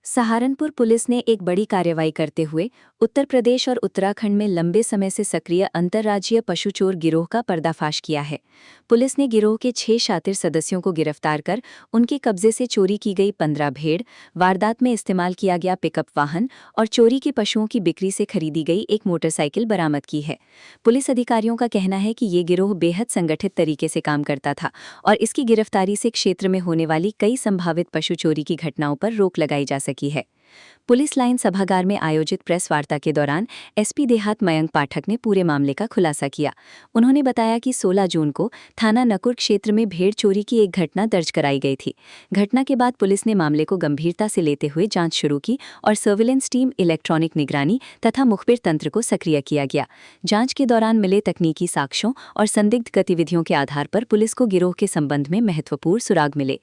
Saharanpur police ने एक बड़ी कार्रवाई करते हुए उत्तर प्रदेश और उत्तराखंड में लंबे समय से सक्रिय अंतर्राज्यीय पशु चोर गिरोह का पर्दाफाश किया है। पुलिस ने गिरोह के 6 शातिर सदस्यों को गिरफ्तार कर उनके कब्जे से चोरी की गई 15 भेड़, वारदात में इस्तेमाल किया गया पिकअप वाहन और चोरी के पशुओं की बिक्री से खरीदी गई एक मोटरसाइकिल बरामद की है। पुलिस अधिकारियों का कहना है कि ये गिरोह बेहद संगठित तरीके से काम करता था और इसकी गिरफ्तारी से क्षेत्र में होने वाली कई संभावित पशु चोरी की घटनाओं पर रोक लगाई जा सकी है। पुलिस लाइन सभागार में आयोजित प्रेस वार्ता के दौरान एसपी देहात मयंक पाठक ने पूरे मामले का खुलासा किया। उन्होंने बताया कि 16 जून को थाना नकुर क्षेत्र में भेड़ चोरी की एक घटना दर्ज कराई गई थी। घटना के बाद पुलिस ने मामले को गंभीरता से लेते हुए जांच शुरू की और सर्विलेंस टीम, इलेक्ट्रॉनिक निगरानी तथा मुखबिर तंत्र को सक्रिय किया गया। जांच के दौरान मिले तकनीकी साक्ष्यों और संदिग्ध गतिविधियों के आधार पर पुलिस को गिरोह के संबंध में महत्वपूर्ण सुराग मिले।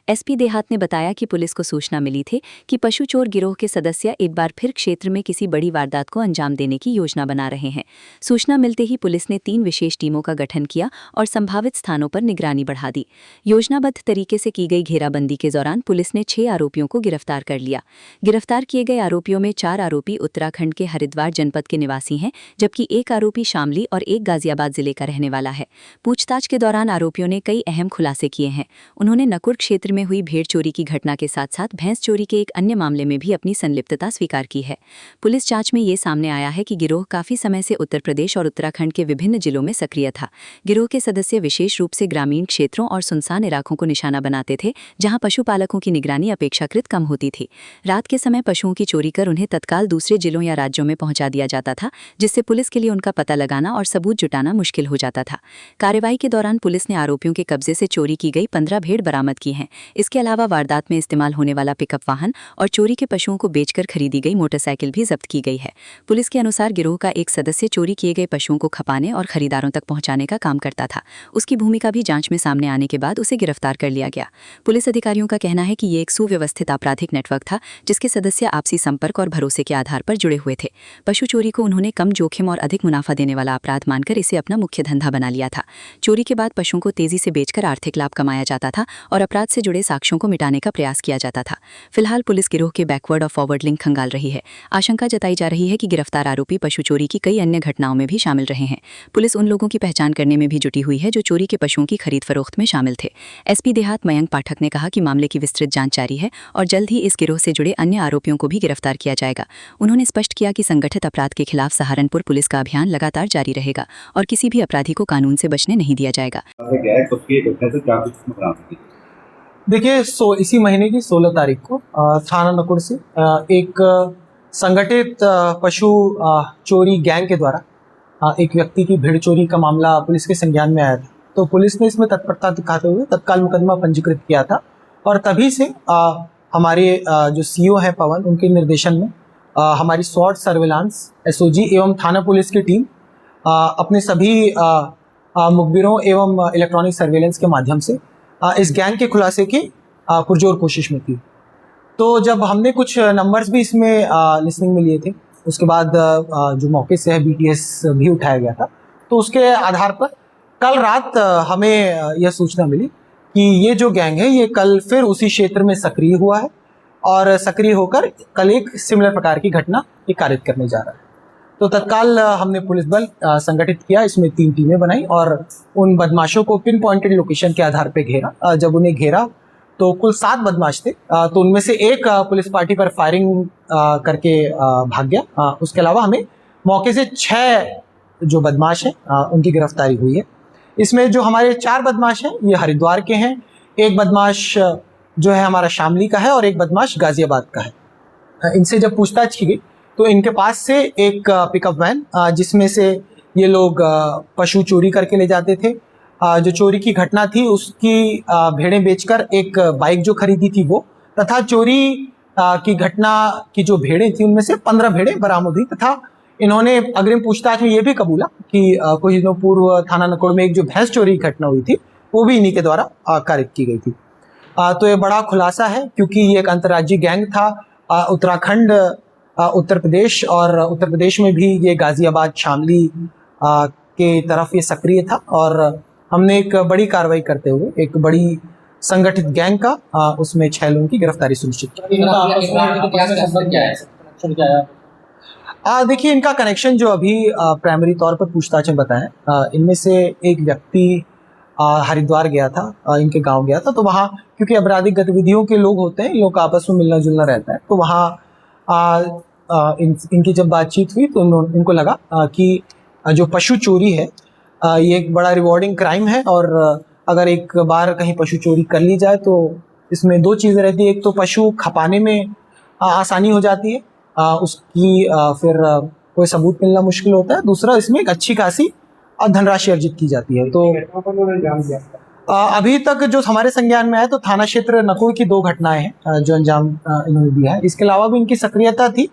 एसपी देहात ने बताया कि पुलिस को सूचना मिली थी कि पशु चोर गिरोह के सदस्य एक बार फिर क्षेत्र में किसी बड़ी वारदात को अंजाम देने की योजना बना रहे हैं। सूचना मिलते ही पुलिस ने 3 विशेष टीमों का गठन किया और संभावित स्थानों पर निगरानी बढ़ा दी। योजनाबद्ध तरीके से की गई घेराबंदी के दौरान पुलिस ने 6 आरोपियों को गिरफ्तार कर लिया। गिरफ्तार किए गए आरोपियों में 4 आरोपी उत्तराखंड के हरिद्वार जनपद के निवासी हैं, जबकि एक आरोपी शामली और एक गाजियाबाद जिले का रहने वाला है। पूछताछ के दौरान आरोपियों ने कई अहम खुलासे किए हैं। उन्होंने नकुर क्षेत्र में हुई भेड़ चोरी की घटना के साथ साथ भैंस चोरी के एक अन्य मामले में भी अपनी संलिप्तता स्वीकार की है। पुलिस जांच में ये सामने आया है कि गिरोह काफी समय से उत्तर प्रदेश और उत्तराखंड के विभिन्न जिलों में सक्रिय था। गिरोह के सदस्य विशेष रूप से ग्रामीण क्षेत्रों और सुनसान इलाकों को निशाना बनाते थे, जहां पशुपालकों की निगरानी अपेक्षाकृत कम होती थी। रात के समय पशुओं की चोरी कर उन्हें तत्काल दूसरे जिलों या राज्यों में पहुंचा दिया जाता था, जिससे पुलिस के लिए उनका पता लगाना और सबूत जुटाना मुश्किल हो जाता था। कार्रवाई के दौरान पुलिस ने आरोपियों के कब्जे से चोरी की गई 15 भेड़ बरामद की हैं। इसके अलावा वारदात में इस्तेमाल होने वाला पिकअप वाहन और चोरी के पशुओं को बेचकर खरीदी गई मोटरसाइकिल भी जब्त की गई है। पुलिस के अनुसार गिरोह का एक सदस्य चोरी किए गए पशुओं को खपाने और खरीदारों तक पहुंचाने का काम करता था। उसकी भूमिका भी जांच में सामने आने के बाद उसे गिरफ्तार कर लिया गया। पुलिस अधिकारियों का कहना है कि ये एक सुव्यवस्थित आपराधिक नेटवर्क था, जिसके सदस्य आपसी संपर्क और भरोसे के आधार पर जुड़े हुए थे। पशु चोरी को उन्होंने कम जोखिम और अधिक मुनाफा देने वाला अपराध मानकर इसे अपना मुख्य धंधा बना लिया था। चोरी के बाद पशुओं को तेजी से बेचकर आर्थिक लाभ कमाया जाता था और अपराध से जुड़े साक्ष्यों को मिटाने का प्रयास किया जाता था। फिलहाल पुलिस गिरोह के बैकवर्ड और फॉरवर्ड लिंक खंगाल रही है। आशंका जताई जा रही है कि गिरफ्तार आरोपी पशु चोरी की कई अन्य घटनाओं में भी शामिल रहे हैं। पुलिस उन लोगों की पहचान करने में भी जुटी हुई है जो चोरी के पशुओं की खरीद फरोख्त में शामिल थे। एसपी देहात मयंक पाठक ने कहा कि मामले की विस्तृत जांच जारी है और जल्द ही इस गिरोह से जुड़े अन्य आरोपियों को भी गिरफ्तार किया जाएगा। उन्होंने स्पष्ट किया कि संगठित अपराध के खिलाफ सहारनपुर पुलिस का अभियान लगातार जारी रहेगा और किसी भी अपराधी को कानून से बचने नहीं दिया जाएगा। देखिए, इसी महीने की 16 तारीख को थाना नकुड़ से एक संगठित पशु चोरी गैंग के द्वारा एक व्यक्ति की भेड़ चोरी का मामला पुलिस के संज्ञान में आया था। तो पुलिस ने इसमें तत्परता दिखाते हुए तत्काल मुकदमा पंजीकृत किया था और तभी से हमारे जो सीओ हैं पवन, उनके निर्देशन में हमारी स्वॉट सर्विलांस, एसओजी एवं थाना पुलिस की टीम अपने सभी मुखबिरों एवं इलेक्ट्रॉनिक सर्विलेंस के माध्यम से इस गैंग के खुलासे की पुरजोर कोशिश में थी। तो जब हमने कुछ नंबर्स भी इसमें लिसनिंग में लिए थे, उसके बाद जो मौके से है बीटीएस भी उठाया गया था, तो उसके आधार पर कल रात हमें यह सूचना मिली कि ये जो गैंग है ये कल फिर उसी क्षेत्र में सक्रिय हुआ है और सक्रिय होकर कल एक सिमिलर प्रकार की घटना ये कारित करने जा रहा है। तो तत्काल हमने पुलिस बल संगठित किया, इसमें 3 टीमें बनाई और उन बदमाशों को पिन पॉइंटेड लोकेशन के आधार पर घेरा। जब उन्हें घेरा तो कुल 7 बदमाश थे, तो उनमें से एक पुलिस पार्टी पर फायरिंग करके भाग गया। उसके अलावा हमें मौके से 6 जो बदमाश हैं उनकी गिरफ्तारी हुई है। इसमें जो हमारे 4 बदमाश हैं ये हरिद्वार के हैं, एक बदमाश जो है हमारा शामली का है और एक बदमाश गाजियाबाद का है। इनसे जब पूछताछ की गई तो इनके पास से एक पिकअप वैन जिसमें से ये लोग पशु चोरी करके ले जाते थे, जो चोरी की घटना थी उसकी भेड़ें बेचकर एक बाइक जो खरीदी थी वो, तथा चोरी की घटना की जो भेड़ें थी उनमें से 15 भेड़ें बरामद हुई। तथा इन्होंने अग्रिम पूछताछ में ये भी कबूला कि कुछ दिनों पूर्व थाना नकुड़ में एक जो भैंस चोरी की घटना हुई थी वो भी इन्हीं के द्वारा कारित की गई थी। तो ये बड़ा खुलासा है क्योंकि ये एक अंतर्राज्यीय गैंग था। उत्तराखंड, उत्तर प्रदेश और उत्तर प्रदेश में भी ये गाजियाबाद, शामली के तरफ ये सक्रिय था और हमने एक बड़ी कार्रवाई करते हुए, एक बड़ी संगठित गैंग का उसमें 6 लोगों की गिरफ्तारी सुनिश्चित की। देखिए, इनका कनेक्शन जो अभी प्राइमरी तौर पर पूछताछ में बताया, इनमें से एक व्यक्ति हरिद्वार गया था, इनके गांव गया था, तो वहाँ क्योंकि आपराधिक गतिविधियों के लोग होते हैं, इन लोग का आपस में मिलना जुलना रहता है, तो वहाँ इनकी जब बातचीत हुई तो इनको लगा कि जो पशु चोरी है ये एक बड़ा रिवॉर्डिंग क्राइम है, और अगर एक बार कहीं पशु चोरी कर ली जाए तो इसमें 2 चीज़ें रहती है। एक तो पशु खपाने में आसानी हो जाती है, उसकी फिर कोई सबूत मिलना मुश्किल होता है। दूसरा, इसमें एक अच्छी खासी धनराशि अर्जित की जाती है। तो अभी तक जो हमारे संज्ञान में है तो थाना क्षेत्र नकुड़ की 2 घटनाएं हैं जो अंजाम इन्होंने दिया है। इसके अलावा भी इनकी सक्रियता थी।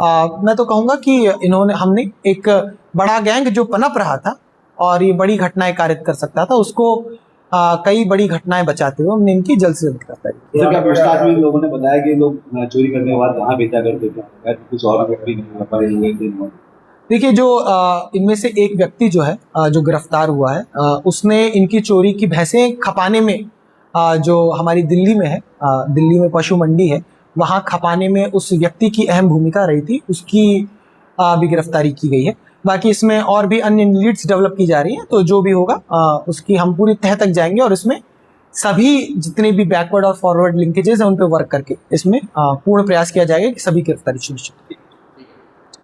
मैं तो कहूँगा कि हमने एक बड़ा गैंग जो पनप रहा था और ये बड़ी घटनाएं कारित कर सकता था, उसको कई बड़ी घटनाएं बचाते हुए हमने इनकी जल्द से जल्द गिरफ्तारी की। क्या पूछताछ में लोगों ने बताया कि लोग चोरी करने के बाद कहाँ बेचा करते थे, कुछ और व्यक्ति पकड़े हुए थे? देखिए, जो इनमें से एक व्यक्ति जो है जो गिरफ्तार हुआ है, उसने इनकी चोरी की भैंसें खपाने में, जो हमारी दिल्ली में है, दिल्ली में पशु मंडी है, वहाँ खपाने में उस व्यक्ति की अहम भूमिका रही थी, उसकी भी गिरफ्तारी की गई है। बाकी इसमें और भी अन्य लीड्स डेवलप की जा रही हैं, तो जो भी होगा उसकी हम पूरी तह तक जाएंगे और इसमें सभी जितने भी बैकवर्ड और फॉरवर्ड लिंकेजेस हैं उन पर वर्क करके इसमें पूर्ण प्रयास किया जाएगा कि सभी गिरफ्तारी सुनिश्चित।